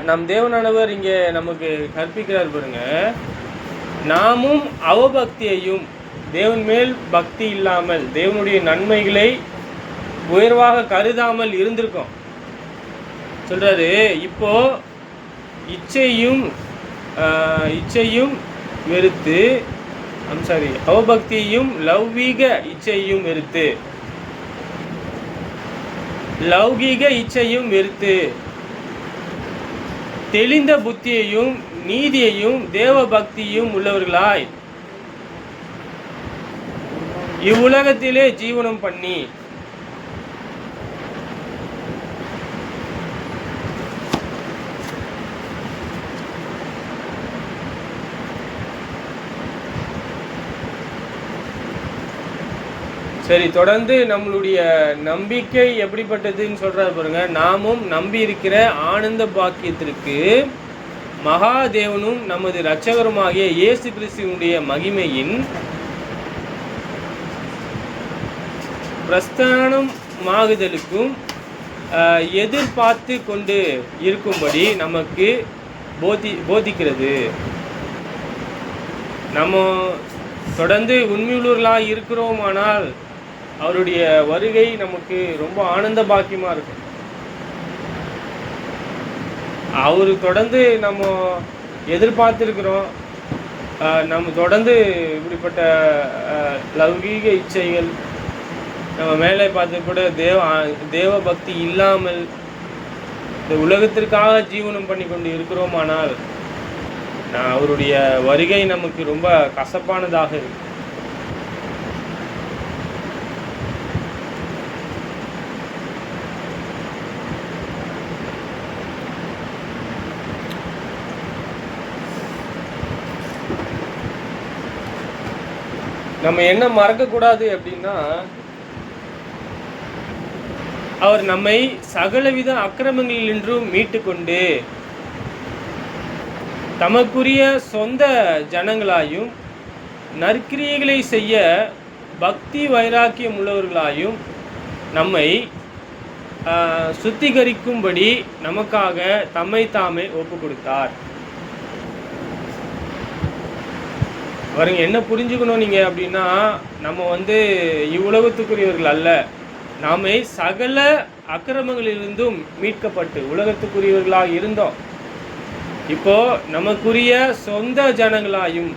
நம் தேவனானவர் இங்கே நமக்கு கற்பிக்கிறார் பாருங்க. நாமும் அவபக்தியையும், தேவன் மேல் பக்தி இல்லாமல், தேவனுடைய நன்மைகளை உயர்வாக கருதாமல் இருந்திருக்கோம் சொல்றாரு. இப்போ இச்சையும் வெறுத்து, அவபக்தியையும் லௌகீக இச்சையும் வெறுத்து தெளிந்த புத்தியையும் நீதியையும் தேவ பக்தியும் உள்ளவர்களாய் இவ்வுலகத்திலே ஜீவனம் பண்ணி. சரி, தொடர்ந்து நம்மளுடைய நம்பிக்கை எப்படிப்பட்டதுன்னு சொல்றாரு பாருங்க. நாமும் நம்பி இருக்கிற ஆனந்த பாக்கியத்திற்கு மகாதேவனும் நமது இரட்சகருமாகிய இயேசு கிறிஸ்துவினுடைய மகிமையின் பிரஸ்தானமாகுதலுக்கும் எதிர்பார்த்து கொண்டு இருக்கும்படி நமக்கு போதிக்கிறது. நம்ம தொடர்ந்து உண்மையுள்ளவர்களாக இருக்கிறோமானால் அவருடைய வருகை நமக்கு ரொம்ப ஆனந்த பாக்கியமாக இருக்கும். அவர் தொடர்ந்து நம்ம எதிர்பார்த்துருக்கிறோம். நம்ம தொடர்ந்து இப்படிப்பட்ட லௌகீக இச்சைகள் நம்ம மேலே பார்த்து கூட தேவ பக்தி இல்லாமல் இந்த உலகத்திற்காக ஜீவனம் பண்ணி கொண்டு இருக்கிறோமானால் அவருடைய வருகை நமக்கு ரொம்ப கசப்பானதாக இருக்கு. நம்ம என்ன மறக்கக்கூடாது அப்படின்னா, அவர் நம்மை சகலவித அக்கிரமங்களினின்றும் மீட்டு கொண்டு தமக்குரிய சொந்த ஜனங்களாயும் நற்கிரியைகளை செய்ய பக்தி வைராக்கியம் உள்ளவர்களாயும் நம்மை சுத்திகரிக்கும்படி நமக்காக தம்மை தாமே ஒப்பு கொடுத்தார். அவருங்க என்ன புரிஞ்சுக்கணும் நீங்கள் அப்படின்னா, நம்ம இவ்வுலகத்துக்குரியவர்கள் அல்ல. நாம சகல அக்கிரமங்களிலிருந்தும் மீட்கப்பட்டு உலகத்துக்குரியவர்களாக இருந்தோம். இப்போ நமக்குரிய சொந்த ஜனங்களாயும்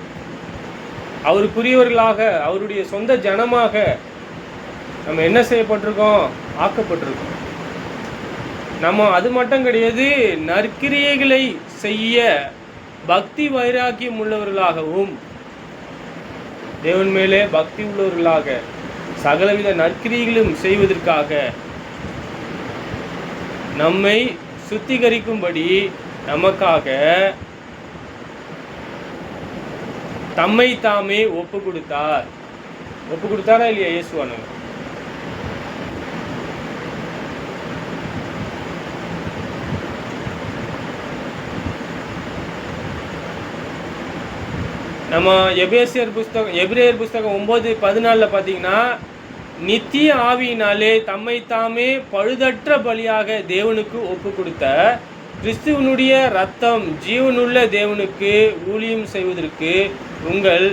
அவருக்குரியவர்களாக அவருடைய சொந்த ஜனமாக நம்ம என்ன செய்யப்பட்டிருக்கோம்? ஆக்கப்பட்டிருக்கோம். நம்ம அது மட்டும் கிடையாது, நற்கிரியைகளை செய்ய பக்தி வைராக்கியம் உள்ளவர்களாகவும் தேவன் மேலே பக்தி உள்ளவர்களாக சகலவித நற்கிரியைகளும் செய்வதற்காக நம்மை சுத்திகரிக்கும்படி நமக்காக தம்மை தாமே ஒப்பு கொடுத்தாரா இல்லையா இயேசுவானவர்? நம்ம எபிரேயர் புஸ்தகம் 9:14 பார்த்தீங்கன்னா, நித்திய ஆவியினாலே தம்மை தாமே பழுதற்ற பலியாக தேவனுக்கு ஒப்பு கொடுத்த கிறிஸ்துவனுடைய இரத்தம் ஜீவனுள்ள தேவனுக்கு ஊழியம் செய்வதற்கு உங்கள்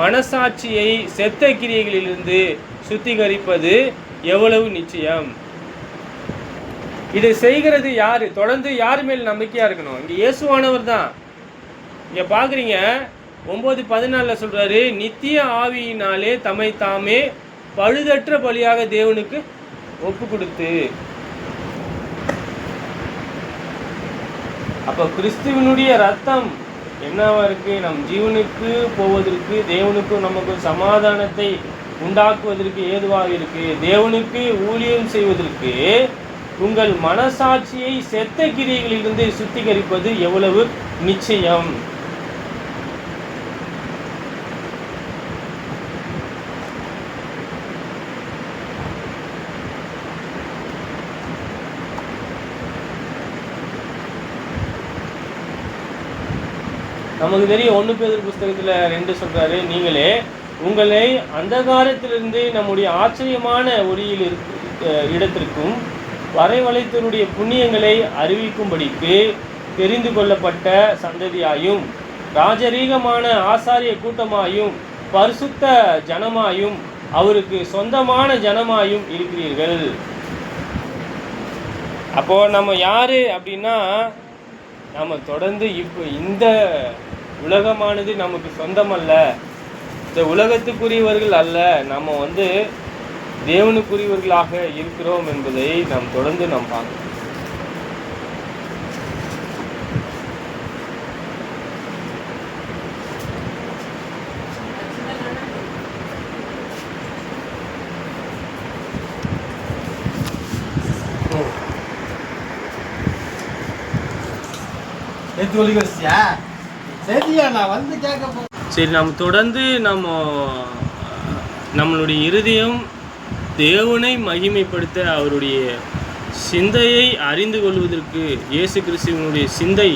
மனசாட்சியை செத்த கிரியைகளிலிருந்து சுத்திகரிப்பது எவ்வளவு நிச்சயம். இதை செய்கிறது யாரு? தொடர்ந்து யார் மேல் நம்பிக்கையா இருக்கணும்? இங்க இயேசுவானவர் தான். இங்க பாக்குறீங்க 9:14 சொல்றாரு, நித்திய ஆவியினாலே தம்மை தாமே பழுதற்ற பலியாக தேவனுக்கு ஒப்பு கொடுத்து. அப்ப கிறிஸ்துவனுடைய ரத்தம் என்னவா இருக்கு? நம் ஜீவனுக்கு போவதற்கு, தேவனுக்கும் நமக்கும் சமாதானத்தை உண்டாக்குவதற்கு ஏதுவாக இருக்கு. தேவனுக்கு ஊழியம் செய்வதற்கு உங்கள் மனசாட்சியை செத்த கிரியைகளிலிருந்து சுத்திகரிப்பது எவ்வளவு நிச்சயம். நமக்கு தெரியும் 1 பேதுரு புஸ்தகத்தில் 2 சொல்றாரு, நீங்களே உங்களை அந்தகாரத்திலிருந்து நம்முடைய ஆச்சரியமான ஒளியில் இடத்திற்கும் வரைவளைத்தருடைய புண்ணியங்களை அறிவிக்கும்படிக்கு தெரிந்து கொள்ளப்பட்ட சந்ததியாயும் ராஜரீகமான ஆசாரிய கூட்டமாயும் பரிசுத்த ஜனமாயும் அவருக்கு சொந்தமான ஜனமாயும் இருக்கிறீர்கள். அப்போ நம்ம யாரு அப்படின்னா, நம்ம தொடர்ந்து இப்போ இந்த உலகமானது நமக்கு சொந்தமல்ல, இந்த உலகத்துக்குரியவர்கள் அல்ல, நம்ம தேவனுக்குரியவர்களாக இருக்கிறோம் என்பதை நாம் தொடர்ந்து நாம் பார்க்கணும். சரி, நம்ம தொடர்ந்து நம்மளுடைய இருதயம் தேவனை மகிமைப்படுத்த அவருடைய சிந்தையை அறிந்து கொள்வதற்கு இயேசு கிறிஸ்துவனுடைய சிந்தை,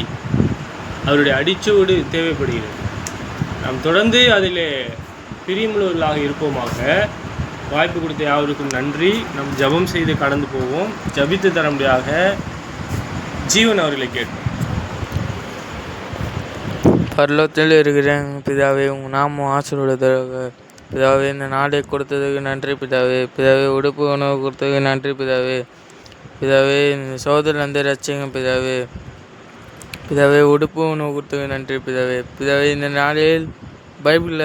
அவருடைய அடிச்சுவடு தேவைப்படுகிறது. நாம் தொடர்ந்து அதில் பிரியமுள்ளவர்களாக இருப்போமாக. வாய்ப்பு கொடுத்த யாவருக்கும் நன்றி. நம் ஜெபம் செய்து கடந்து போவோம். ஜபித்து தரும்படியாக ஜீவன் அவர்களை கேட்போம். பரலோகத்தில் இருக்கிற பிதாவே, உங்கள் நாமம் ஆசீர்வதிப்பதாக. பிதாவே, இந்த நாளை கொடுத்ததுக்கு நன்றி பிதாவே. பிதாவே, உடுப்பு உணவு கொடுத்ததுக்கு நன்றி பிதாவே. பிதாவே, இந்த சோதரில் வந்து ரசிங்க பிதாவே. பிதாவே, உடுப்பு உணவு கொடுத்ததுக்கு நன்றி பிதாவே. பிதாவே, இந்த நாளில் பைபிள்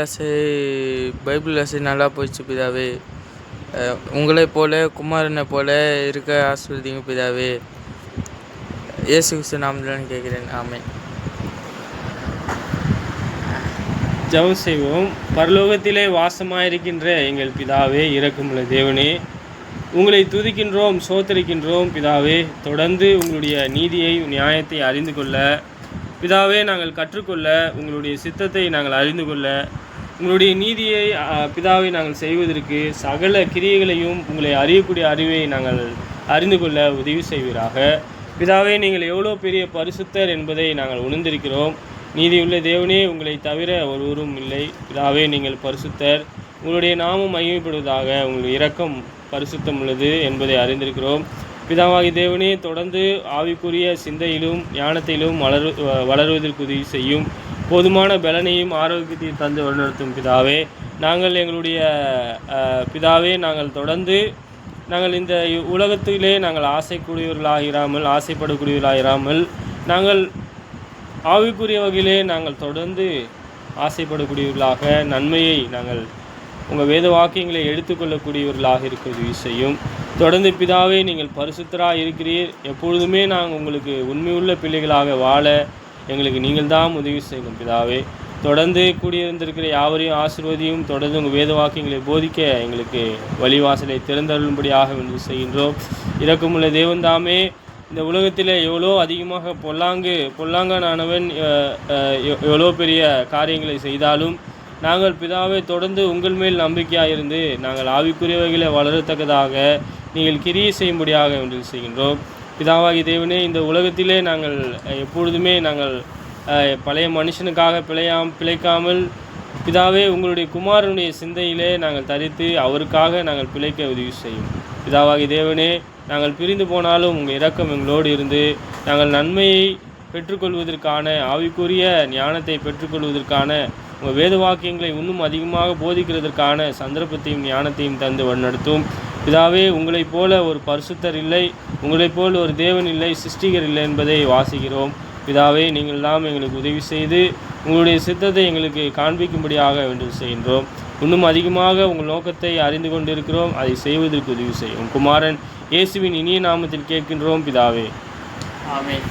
கிளாஸை நல்லா போயிடுச்சு பிதாவே. உங்களைப் போல குமாரனை போல இருக்க ஆசீர்வதிங்க பிதாவே. இயேசு கிறிஸ்து நாமத்தில் கேட்கிறேன், ஆமென். ஜெபம் செய்வோம். பரலோகத்திலே வாசமாயிருக்கின்ற எங்கள் பிதாவே, இரக்கமுள்ள தேவனே, உங்களை துதிக்கின்றோம், சோத்தரிக்கின்றோம் பிதாவே. தொடர்ந்து உங்களுடைய நீதியை, நியாயத்தை அறிந்து கொள்ள பிதாவே நாங்கள் கற்றுக்கொள்ள, உங்களுடைய சித்தத்தை நாங்கள் அறிந்து கொள்ள, உங்களுடைய நீதியை பிதாவை நாங்கள் செய்வதற்கு சகல கிரியைகளையும் உங்களை அறியக்கூடிய அறிவை நாங்கள் அறிந்து கொள்ள உதவி செய்வீராக. பிதாவே, நீங்கள் எவ்வளோ பெரிய பரிசுத்தர் என்பதை நாங்கள் உணர்ந்திருக்கிறோம். நீதியுள்ள தேவனே, உங்களை தவிர ஒருவரும் இல்லை. பிதாவே, நீங்கள் பரிசுத்தர். உங்களுடைய நாமம் மகிமைப்படுவதாக. உங்களுடைய இரக்கம் பரிசுத்தம் உள்ளது என்பதை அறிந்திருக்கிறோம். பிதாவாகி தேவனே, தொடர்ந்து ஆவிக்குரிய சிந்தையிலும் ஞானத்திலும் வளருவதற்கு உதவி செய்யும். போதுமான பலனையும் ஆரோக்கியத்தையும் தந்து வழிநடத்தும் பிதாவே. நாங்கள் எங்களுடைய பிதாவே, நாங்கள் தொடர்ந்து நாங்கள் இந்த உலகத்திலே நாங்கள் ஆசைப்படக்கூடியவர்களாயிராமல் நாங்கள் ஆவிக்குரிய வகையிலே நாங்கள் தொடர்ந்து ஆசைப்படக்கூடியவர்களாக, நன்மையை நாங்கள் உங்கள் வேத வாக்கியங்களை எடுத்துக்கொள்ளக்கூடியவர்களாக இருக்க உதவி செய்யும். தொடர்ந்து பிதாவே, நீங்கள் பரிசுத்தராக இருக்கிறீர். எப்பொழுதுமே நாங்கள் உங்களுக்கு உண்மையுள்ள பிள்ளைகளாக வாழ எங்களுக்கு நீங்கள் தான் உதவி செய்யணும் பிதாவே. தொடர்ந்து கூடியிருந்திருக்கிற யாவரையும் ஆசீர்வதியும். தொடர்ந்து உங்கள் வேத வாக்கியங்களை போதிக்க எங்களுக்கு வழிவாசலை திறந்தருளும்படியாக வேண்டி செய்கின்றோம். இரக்கமுள்ள தேவன்தாமே, இந்த உலகத்தில் எவ்வளோ அதிகமாக பொல்லாங்கானவன் எவ்வளோ பெரிய காரியங்களை செய்தாலும் நாங்கள் பிதாவை தொடர்ந்து உங்கள் மேல் நம்பிக்கையாக இருந்து நாங்கள் ஆவிக்குரிய வகையில் வளரத்தக்கதாக நீங்கள் கிரியை செய்யும்படியாக வேண்டி செய்கின்றோம். பிதாவாகி தேவனே, இந்த உலகத்திலே நாங்கள் எப்பொழுதுமே நாங்கள் பழைய மனுஷனுக்காக பிழைக்காமல் பிதாவே, உங்களுடைய குமாரனுடைய சிந்தையிலே நாங்கள் தரித்து அவருக்காக நாங்கள் பிழைக்க உதவி செய்யும். பிதாவாகி தேவனே, நாங்கள் பிரிந்து போனாலும் உங்கள் இரக்கம் எங்களோடு இருந்து நாங்கள் நன்மையை பெற்றுக்கொள்வதற்கான, ஆவிக்குரிய ஞானத்தை பெற்றுக்கொள்வதற்கான, உங்கள் வேத வாக்கியங்களை இன்னும் அதிகமாக போதிக்கிறதற்கான சந்தர்ப்பத்தையும் ஞானத்தையும் தந்து வழிநடத்தும். பிதாவே, உங்களைப் போல ஒரு பரிசுத்தர் இல்லை, உங்களைப் போல் ஒரு தேவன் இல்லை, சிருஷ்டிகர் இல்லை என்பதை வாசிக்கிறோம். பிதாவே, நீங்கள் தான் எங்களுக்கு உதவி செய்து உங்களுடைய சித்தத்தை எங்களுக்கு காண்பிக்கும்படியாக வேண்டுதல் செய்கின்றோம். இன்னும் அதிகமாக உங்கள் நோக்கத்தை அறிந்து கொண்டிருக்கிறோம். அதை செய்வதற்கு உதவி செய்யும். குமாரன் இயேசுவின் இனிய நாமத்தில் கேட்கின்றோம் பிதாவே, ஆமென்.